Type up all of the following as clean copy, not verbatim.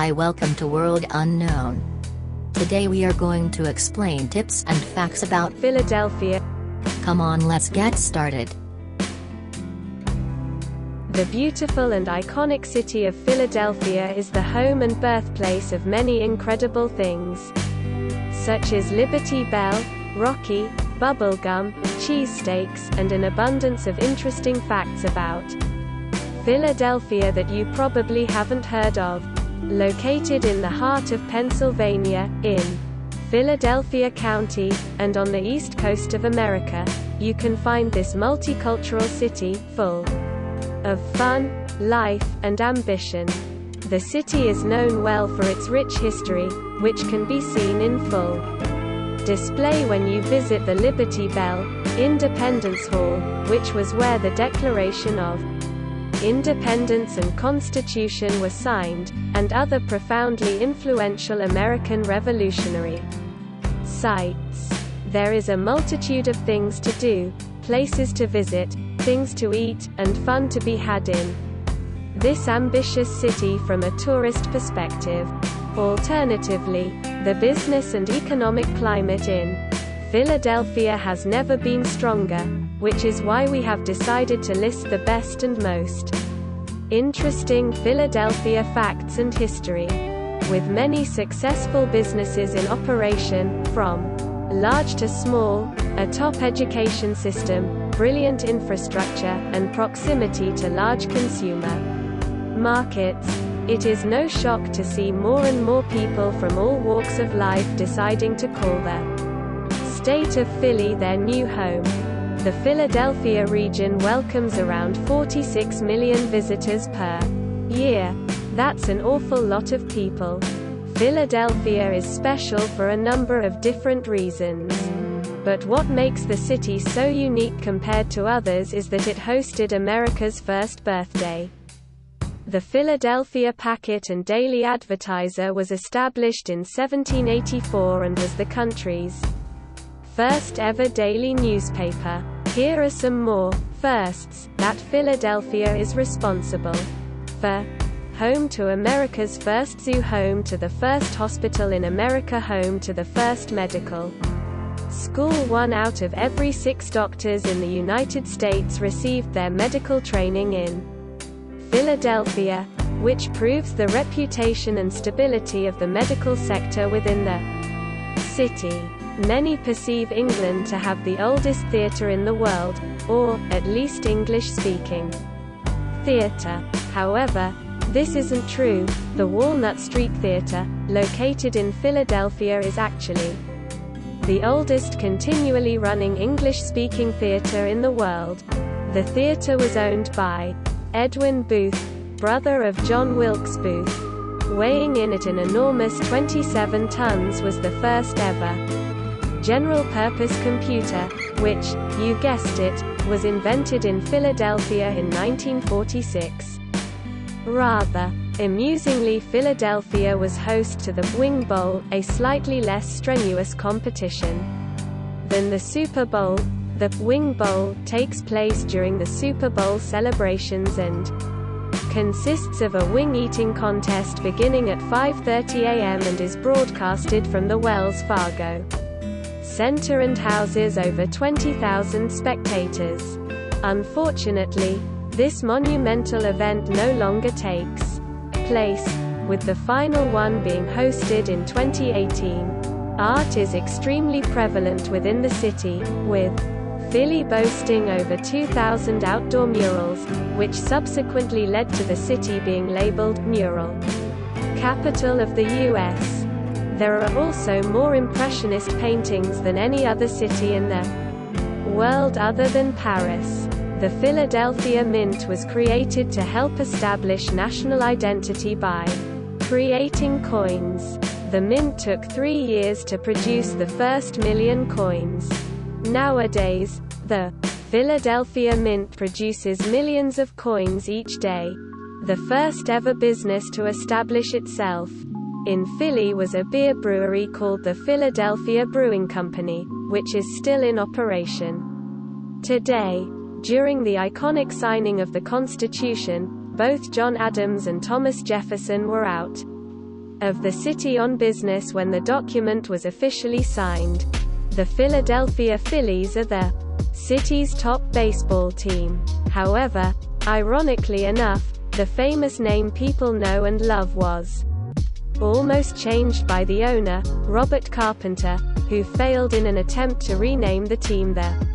Hi, welcome to World Unknown. Today we are going to explain tips and facts about Philadelphia. Come on, let's get started. The beautiful and iconic city of Philadelphia is the home and birthplace of many incredible things, such as Liberty Bell, Rocky, bubblegum, cheesesteaks, and an abundance of interesting facts about Philadelphia that you probably haven't heard of. Located in the heart of Pennsylvania, in Philadelphia County, and on the east coast of America, you can find this multicultural city, full of fun, life, and ambition. The city is known well for its rich history, which can be seen in full display when you visit the Liberty Bell, Independence Hall, which was where the Declaration of Independence and Constitution were signed, and other profoundly influential American revolutionary sites. There is a multitude of things to do, places to visit, things to eat, and fun to be had in this ambitious city from a tourist perspective. Alternatively, the business and economic climate in Philadelphia has never been stronger, which is why we have decided to list the best and most interesting Philadelphia facts and history. With many successful businesses in operation, from large to small, a top education system, brilliant infrastructure, and proximity to large consumer markets, it is no shock to see more and more people from all walks of life deciding to call the state of Philly their new home. The Philadelphia region welcomes around 46 million visitors per year. That's an awful lot of people. Philadelphia is special for a number of different reasons. But what makes the city so unique compared to others is that it hosted America's first birthday. The Philadelphia Packet and Daily Advertiser was established in 1784 and was the country's first ever daily newspaper. Here are some more firsts that Philadelphia is responsible for: home to America's first zoo, home to the first hospital in America, home to the first medical school. 1 out of every 6 doctors in the United States received their medical training in Philadelphia, which proves the reputation and stability of the medical sector within the city. Many perceive England to have the oldest theatre in the world, or, at least English-speaking theatre. However, this isn't true. The Walnut Street Theatre, located in Philadelphia, is actually the oldest continually running English-speaking theatre in the world. The theatre was owned by Edwin Booth, brother of John Wilkes Booth. Weighing in at an enormous 27 tons was the first ever general-purpose computer, which, you guessed it, was invented in Philadelphia in 1946. Rather amusingly, Philadelphia was host to the Wing Bowl, a slightly less strenuous competition than the Super Bowl. The Wing Bowl takes place during the Super Bowl celebrations and consists of a wing-eating contest beginning at 5:30 a.m. and is broadcasted from the Wells Fargo Center and houses over 20,000 spectators. Unfortunately, this monumental event no longer takes place, with the final one being hosted in 2018. Art is extremely prevalent within the city, with Philly boasting over 2,000 outdoor murals, which subsequently led to the city being labeled Mural Capital of the U.S. There are also more impressionist paintings than any other city in the world other than Paris. The Philadelphia Mint was created to help establish national identity by creating coins. The mint took 3 years to produce the first million coins. Nowadays, the Philadelphia Mint produces millions of coins each day. The first ever business to establish itself in Philly was a beer brewery called the Philadelphia Brewing Company, which is still in operation today. During the iconic signing of the Constitution, both John Adams and Thomas Jefferson were out of the city on business when the document was officially signed. The Philadelphia Phillies are the city's top baseball team. However, ironically enough, the famous name people know and love was almost changed by the owner, Robert Carpenter, who failed in an attempt to rename the team the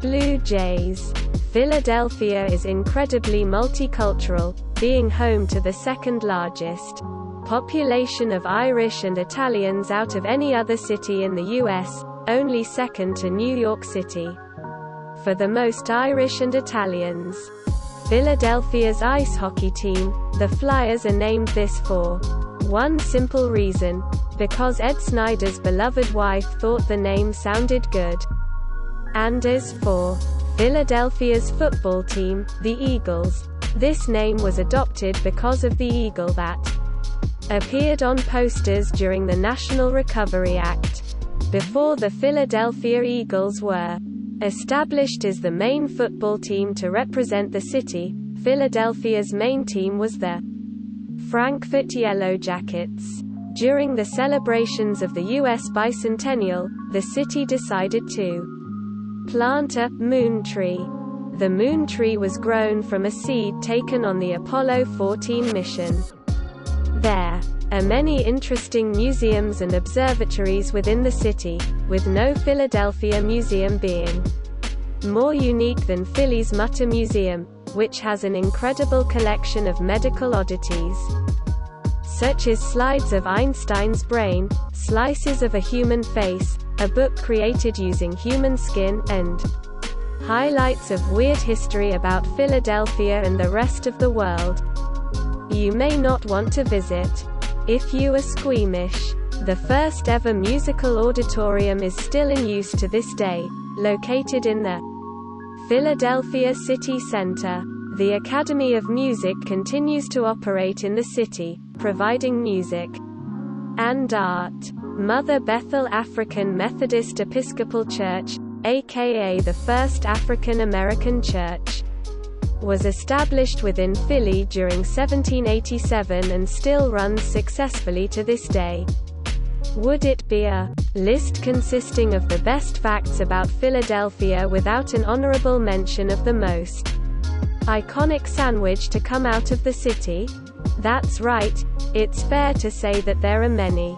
Blue Jays. Philadelphia is incredibly multicultural, being home to the second largest population of Irish and Italians out of any other city in the U.S., only second to New York City. For the most Irish and Italians, Philadelphia's ice hockey team, the Flyers, are named this for one simple reason: because Ed Snyder's beloved wife thought the name sounded good. And as for Philadelphia's football team, the Eagles, this name was adopted because of the eagle that appeared on posters during the National Recovery Act. Before the Philadelphia Eagles were established as the main football team to represent the city, Philadelphia's main team was the Frankfurt Yellow Jackets. During the celebrations of the U.S. bicentennial, the city decided to plant a moon tree. The moon tree was grown from a seed taken on the Apollo 14 mission. There are many interesting museums and observatories within the city, with no Philadelphia museum being more unique than Philly's Mutter Museum, which has an incredible collection of medical oddities, such as slides of Einstein's brain, slices of a human face, a book created using human skin, and highlights of weird history about Philadelphia and the rest of the world you may not want to visit if you are squeamish. The first ever musical auditorium is still in use to this day, located in the Philadelphia City Center. The Academy of Music continues to operate in the city, providing music and art. Mother Bethel African Methodist Episcopal Church, aka the first African American church, was established within Philly during 1787 and still runs successfully to this day. Would it be a list consisting of the best facts about Philadelphia without an honorable mention of the most iconic sandwich to come out of the city? That's right, it's fair to say that there are many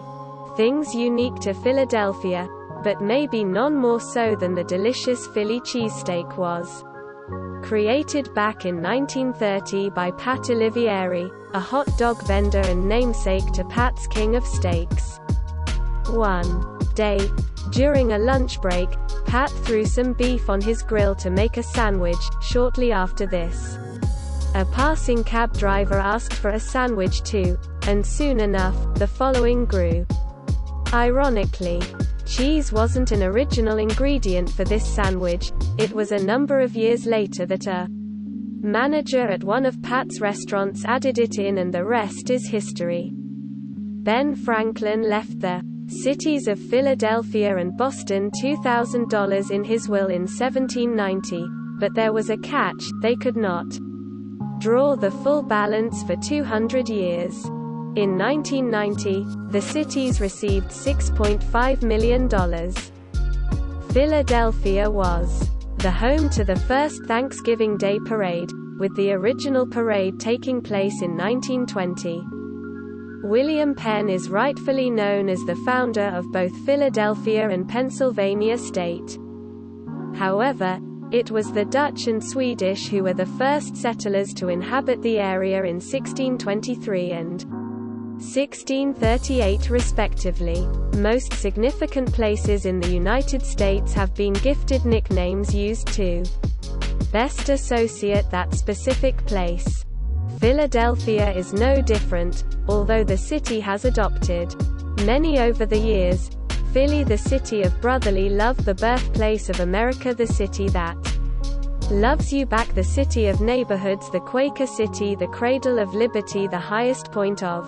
things unique to Philadelphia, but maybe none more so than the delicious Philly cheesesteak was. Created back in 1930 by Pat Olivieri, a hot dog vendor and namesake to Pat's King of Steaks. One day, during a lunch break, Pat threw some beef on his grill to make a sandwich. Shortly after this, a passing cab driver asked for a sandwich too, and soon enough, the following grew. Ironically, cheese wasn't an original ingredient for this sandwich. It was a number of years later that a manager at one of Pat's restaurants added it in, and the rest is history. Ben Franklin left the cities of Philadelphia and Boston $2,000 in his will in 1790, but there was a catch: they could not draw the full balance for 200 years. In 1990, the cities received $6.5 million. Philadelphia was the home to the first Thanksgiving Day Parade, with the original parade taking place in 1920. William Penn is rightfully known as the founder of both Philadelphia and Pennsylvania state. However, it was the Dutch and Swedish who were the first settlers to inhabit the area in 1623 and 1638 respectively. Most significant places in the United States have been gifted nicknames used to best associate that specific place. Philadelphia is no different, although the city has adopted many over the years. Philly, the city of brotherly love, the birthplace of America, the city that loves you back, the city of neighborhoods, the Quaker City, the cradle of liberty. The highest point of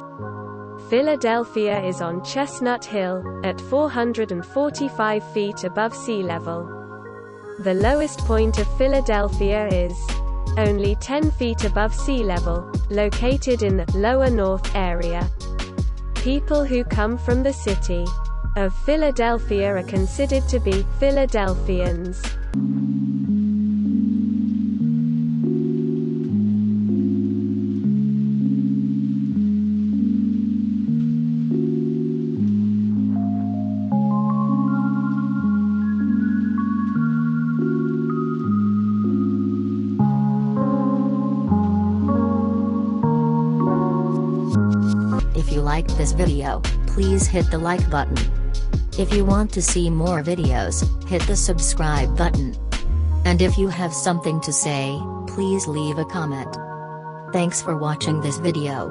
Philadelphia is on Chestnut Hill, at 445 feet above sea level. The lowest point of Philadelphia is only 10 feet above sea level, located in the lower north area. People who come from the city of Philadelphia are considered to be Philadelphians. If you liked this video, please hit the like button. If you want to see more videos, hit the subscribe button. And if you have something to say, please leave a comment. Thanks for watching this video.